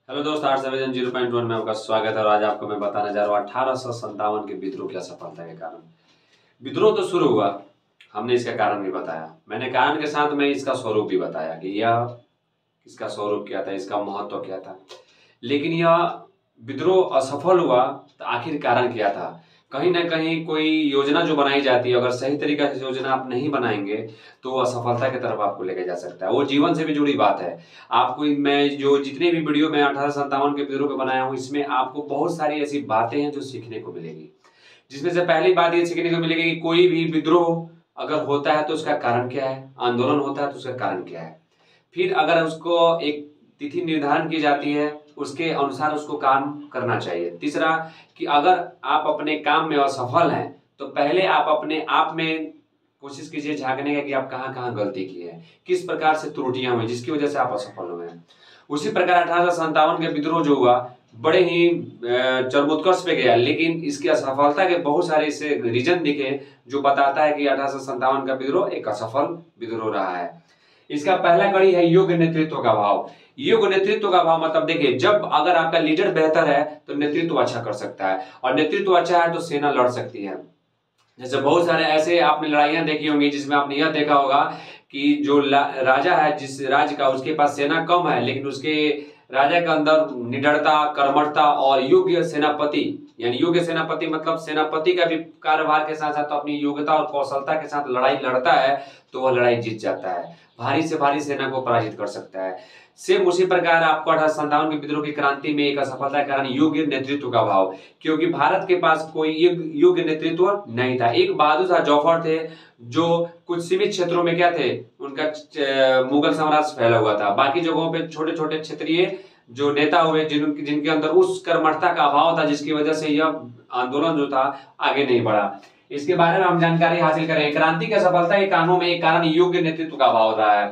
Hello दोस्त, arts division 0.1 में आपका स्वागत है। और आज आपको मैं बताने जा रहा हूँ 1857 के विद्रोह की असफलता के कारण। विद्रोह तो शुरू हुआ, हमने इसका कारण भी बताया। मैंने कारण के साथ में इसका स्वरूप भी बताया कि यह इसका स्वरूप क्या था, इसका महत्व क्या था। लेकिन यह विद्रोह असफल हुआ तो आखिर कारण क्या था? कहीं ना कहीं कोई योजना जो बनाई जाती है, अगर सही तरीके से योजना आप नहीं बनाएंगे तो असफलता की तरफ आपको लेके जा सकता है। वो जीवन से भी जुड़ी बात है। आपको मैं जो जितने भी वीडियो मैं 1857 के विद्रोह पे बनाया हूँ, इसमें आपको बहुत सारी ऐसी बातें हैं जो सीखने को मिलेगी। जिसमें से पहली बात ये सीखने को मिलेगी कि कोई भी विद्रोह अगर होता है तो उसका कारण क्या है, आंदोलन होता है तो उसका कारण क्या है। फिर अगर उसको एक तिथि निर्धारण की जाती है, उसके अनुसार उसको काम करना चाहिए। तीसरा कि अगर आप अपने काम में असफल हैं तो पहले आप अपने आप में कोशिश कीजिए झांकने का कि आप कहाँ कहाँ गलती की है, किस प्रकार से त्रुटियां हुई जिसकी वजह से आप असफल हुए हैं। उसी प्रकार 1857 के विद्रोह जो हुआ बड़े ही चरमोत्कर्ष पे गया, लेकिन इसकी असफलता के बहुत सारे इसे रीजन दिखे जो बताता है कि 1857 का विद्रोह एक असफल विद्रोह रहा है। इसका पहला कड़ी है योग्य नेतृत्व का अभाव। योग्य नेतृत्व का अभाव मतलब देखिए, जब अगर आपका लीडर बेहतर है तो नेतृत्व अच्छा कर सकता है, और नेतृत्व अच्छा है तो सेना लड़ सकती है। जैसे बहुत सारे ऐसे आपने लड़ाइयां देखी होंगी जिसमें आपने यह देखा होगा कि जो राजा है जिस राज्य का, उसके पास सेना कम है लेकिन उसके राजा के अंदर निडरता, कर्मठता और योग्य सेनापति, यानी योग्य सेनापति मतलब सेनापति का भी कार्यभार के साथ साथ अपनी योग्यता और कौशलता के साथ लड़ाई लड़ता है तो वह लड़ाई जीत जाता है, भारी से भारी सेना को पराजित कर सकता है। सेम उसी प्रकार आपको 1857 के विद्रोह की क्रांति में एक असफलता के कारण योग्य नेतृत्व का अभाव, क्योंकि भारत के पास कोई योग्य नेतृत्व नहीं था। एक बहादुर शाह जौफर थे जो कुछ सीमित क्षेत्रों में क्या थे, उनका मुगल साम्राज्य फैला हुआ था। बाकी जगहों पे छोटे छोटे क्षेत्रीय जो नेता हुए जिनके अंदर उस कर्मठता का अभाव था, जिसकी वजह से यह आंदोलन जो था आगे नहीं बढ़ा। इसके बारे में हम जानकारी हासिल करें। क्रांति की असफलता के कारणों में एक कारण योग्य नेतृत्व का अभाव रहा है,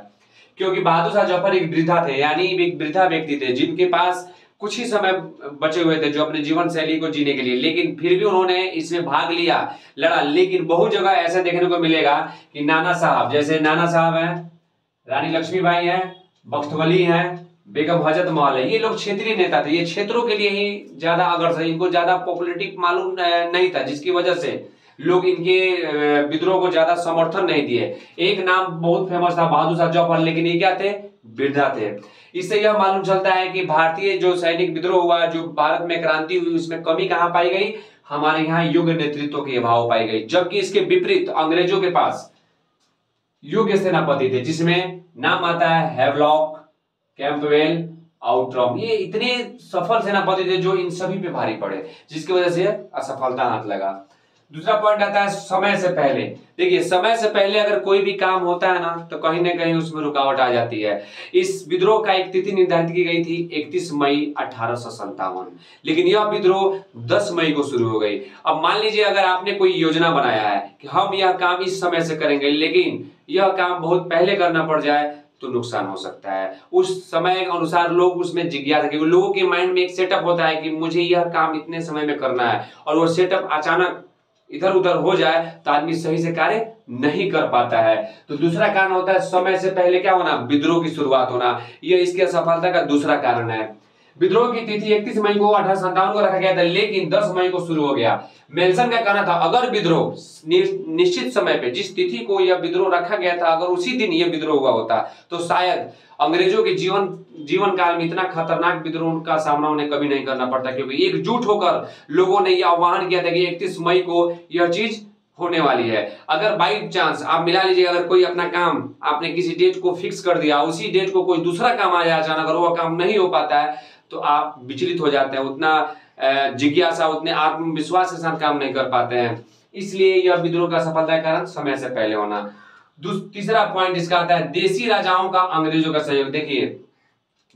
क्योंकि बहादुर शाह जफर एक वृद्धा थे, यानी एक वृद्धा व्यक्ति थे जिनके पास कुछ ही समय बचे हुए थे जो अपने जीवन शैली को जीने के लिए, लेकिन फिर भी उन्होंने इसमें भाग लिया, लड़ा। लेकिन बहुत जगह ऐसा देखने को मिलेगा कि नाना साहब, जैसे नाना साहब हैं, रानी लक्ष्मीबाई हैं, बख्तवली हैं, बेगम हजरत महल है, ये लोग क्षेत्रीय नेता थे। ये क्षेत्रों के लिए ही ज्यादा अग्रसर, इनको ज्यादा पॉपुलैरिटी मालूम नहीं था, जिसकी वजह से लोग इनके विद्रोह को ज्यादा समर्थन नहीं दिए। एक नाम बहुत फेमस था बहादुर शाह जौफर, लेकिन ये क्या थे, वृद्धा थे। इससे यह मालूम चलता है कि भारतीय जो सैनिक विद्रोह हुआ, जो भारत में क्रांति हुई, उसमें कमी कहां पाई गई, हमारे यहाँ योग्य नेतृत्व के अभाव पाई गई। जबकि इसके विपरीत अंग्रेजों के पास योग्य सेनापति थे, जिसमें नाम आता है हैवलॉक, कैंपवेल, आउट्रॉम। ये इतने सफल सेनापति थे जो इन सभी पे भारी पड़े, जिसकी वजह से असफलता हाथ लगा। दूसरा पॉइंट आता है समय से पहले। देखिए, समय से पहले अगर कोई भी काम होता है ना तो कहीं ना कहीं उसमें रुकावट आ जाती है। इस विद्रोह का एक तिथि निर्धारित की गई थी 31 मई 1857, लेकिन यह विद्रोह 10 मई को शुरू हो गई। अब मान लीजिए अगर आपने कोई योजना बनाया है कि हम यह काम इस समय से करेंगे, लेकिन यह काम बहुत पहले करना पड़ जाए तो नुकसान हो सकता है। उस समय के अनुसार लोग उसमें जिज्ञासा, क्योंकि लोगों के माइंड में एक सेटअप होता है कि मुझे यह काम इतने समय में करना है, और वो सेटअप अचानक इधर उधर हो जाए तो आदमी सही से कार्य नहीं कर पाता है। तो दूसरा कारण होता है समय से पहले क्या होना, विद्रोह की शुरुआत होना। यह इसकी असफलता का दूसरा कारण है। विद्रोह की तिथि 31 मई को 1857 को रखा गया था, लेकिन 10 मई को शुरू हो गया। मेल्सन का कहना था अगर विद्रोह निश्चित समय पे, जिस तिथि को यह विद्रोह रखा गया था, अगर उसी दिन यह विद्रोह हुआ होता तो शायद अंग्रेजों के जीवन काल में इतना खतरनाक विद्रोह का सामना उन्हें कभी नहीं करना पड़ता, क्योंकि एकजुट होकर लोगों ने यह आह्वान किया था कि 31 मई को यह चीज होने वाली है। अगर बाई चांस आप मिला लीजिए, अगर कोई अपना काम आपने किसी डेट को फिक्स कर दिया, उसी डेट को कोई दूसरा काम आ जाए अचानक, अगर वह काम नहीं हो पाता है तो आप विचलित हो जाते हैं, उतना जिज्ञासा, उतने आत्मविश्वास के साथ काम नहीं कर पाते हैं। इसलिए यह विद्रोह का सफलता का कारण समय से पहले होना। तीसरा पॉइंट इसका आता है देसी राजाओं का अंग्रेजों का सहयोग। देखिए,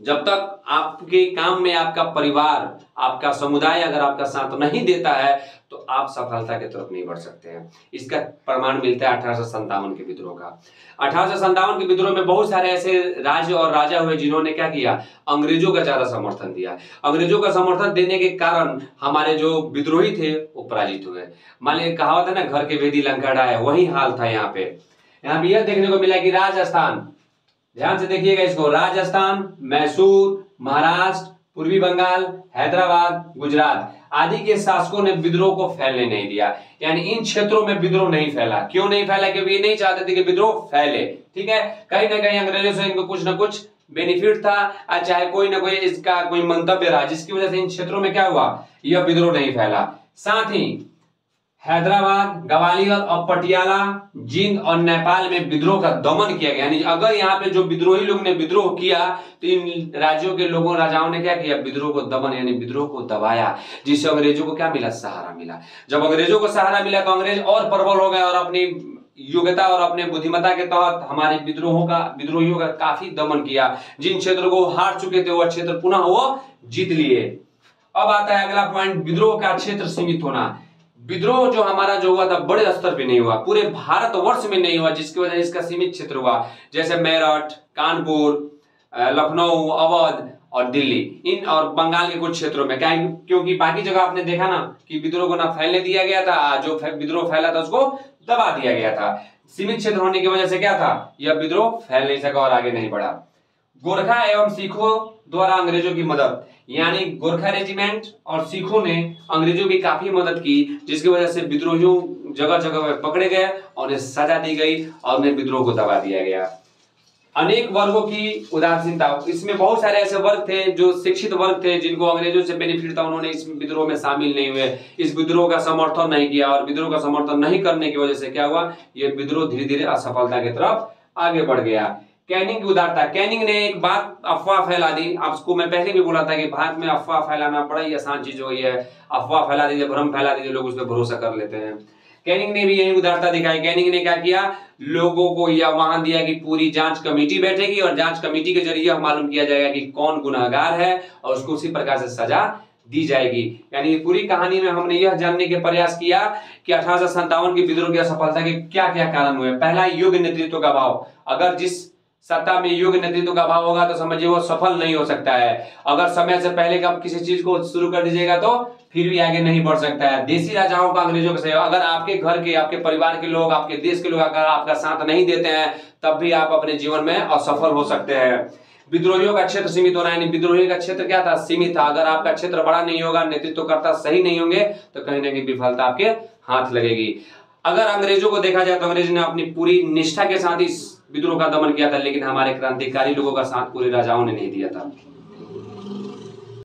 जब तक आपके काम में आपका परिवार, आपका समुदाय अगर आपका साथ नहीं देता है तो आप सफलता की तरफ नहीं बढ़ सकते हैं। इसका प्रमाण मिलता है 1857 के विद्रोह का। 1857 के विद्रोह में बहुत सारे ऐसे राज्य और राजा हुए जिन्होंने क्या किया, अंग्रेजों का ज्यादा समर्थन दिया। अंग्रेजों का समर्थन देने के कारण हमारे जो विद्रोही थे वो पराजित हुए। मान लीजिए कहावत है ना, घर के वेदी लंका ढाए, वही हाल था यहाँ पे। यहाँ पे यह देखने को मिला कि राजस्थान, ध्यान से देखिएगा इसको, राजस्थान, मैसूर, महाराष्ट्र, पूर्वी बंगाल, हैदराबाद, गुजरात आदि के शासकों ने विद्रोह को फैलने नहीं दिया। यानी इन क्षेत्रों में विद्रोह नहीं फैला। क्यों नहीं फैला? क्योंकि ये नहीं चाहते थे कि विद्रोह फैले। ठीक है, कहीं ना कहीं अंग्रेजों से इनको कुछ ना कुछ बेनिफिट था, चाहे कोई ना कोई इसका कोई मंतव्य रहा, जिसकी वजह से इन क्षेत्रों में क्या हुआ, यह विद्रोह नहीं फैला। साथ ही हैदराबाद, ग्वालियर और पटियाला, जींद और नेपाल में विद्रोह का दमन किया गया। यानी अगर यहाँ पे जो विद्रोही लोग ने विद्रोह किया तो इन राज्यों के लोगों राजाओं ने क्या किया, विद्रोह को दमन यानी विद्रोह को दबाया, जिससे अंग्रेजों को क्या मिला, सहारा मिला। जब अंग्रेजों को सहारा मिला तो अंग्रेज और प्रबल हो गए और अपनी योग्यता और अपने बुद्धिमत्ता के तहत हमारे विद्रोहियों का काफी दमन किया। जिन क्षेत्रों को हार चुके थे वह क्षेत्र पुनः वो जीत लिए। अब आता है अगला पॉइंट, विद्रोह का क्षेत्र सीमित होना। विद्रोह जो हमारा जो हुआ था बड़े स्तर पे नहीं हुआ, पूरे भारतवर्ष में नहीं हुआ, जिसकी वजह से इसका सीमित क्षेत्र हुआ। जैसे मेरठ, कानपुर, लखनऊ, अवध और दिल्ली, इन और बंगाल के कुछ क्षेत्रों में। क्या? क्योंकि बाकी जगह आपने देखा ना कि विद्रोह को ना फैलने दिया गया था, जो विद्रोह फैला था उसको दबा दिया गया था। सीमित क्षेत्र होने की वजह से क्या था, यह विद्रोह फैल नहीं सका और आगे नहीं बढ़ा। गोरखा एवं सिखों द्वारा अंग्रेजों की मदद, यानी गोरखा रेजिमेंट और सिखों ने अंग्रेजों की काफी मदद की, जिसकी वजह से विद्रोहियों जगह जगह में पकड़े गए और उन्हें सजा दी गई और उन्हें विद्रोह को दबा दिया गया। अनेक वर्गों की उदासीनता, इसमें बहुत सारे ऐसे वर्ग थे जो शिक्षित वर्ग थे, जिनको अंग्रेजों से बेनिफिट था, उन्होंने इस विद्रोह में शामिल नहीं हुए, इस विद्रोह का समर्थन नहीं किया। और विद्रोह का समर्थन नहीं करने की वजह से क्या हुआ, यह विद्रोह धीरे धीरे असफलता की तरफ आगे बढ़ गया। कैनिंग की उदारता, कैनिंग ने एक बात अफवाह फैला दी। आपको मैं पहले भी बोला था कि भारत में अफवाह फैलाना बड़ा ही आसान चीज हो गई है। अफवाह फैला दीजिए, भ्रम फैला दीजिए, लोग उस पर भरोसा कर लेते हैं। कैनिंग ने भी यही उदारता दिखाई। कैनिंग ने क्या किया, लोगों को यह आह्वान दिया कि पूरी जांच कमेटी बैठेगी और जांच कमेटी के जरिए मालूम किया जाएगा कि कौन गुनहगार है और उसको उसी प्रकार से सजा दी जाएगी। यानी पूरी कहानी में हमने यह जानने के प्रयास किया कि 1857 की विद्रोह की असफलता के क्या क्या कारण हुए। पहला, योग्य नेतृत्व का अभाव। अगर जिस सत्ता में योग्य नेतृत्व का अभाव होगा तो समझिए वो सफल नहीं हो सकता है। अगर समय से पहले कब किसी चीज को शुरू कर दीजिएगा तो फिर भी आगे नहीं बढ़ सकता है। देसी राजाओं का अंग्रेजों के सहयोग, अगर आपके घर के, आपके परिवार के लोग, आपके देश के लोग अगर आपका साथ नहीं देते हैं तब भी आप अपने जीवन में असफल हो सकते हैं। विद्रोहियों का क्षेत्र सीमित होना, यानी विद्रोही का क्षेत्र क्या था, सीमित था। अगर आपका क्षेत्र बड़ा नहीं होगा, नेतृत्वकर्ता सही नहीं होंगे तो कहीं ना कहीं विफलता आपके हाथ लगेगी। अगर अंग्रेजों को देखा जाए तो अंग्रेज ने अपनी पूरी निष्ठा के साथ इस विद्रोह का दमन किया था, लेकिन हमारे क्रांतिकारी लोगों का साथ पूरे राजाओं ने नहीं दिया था।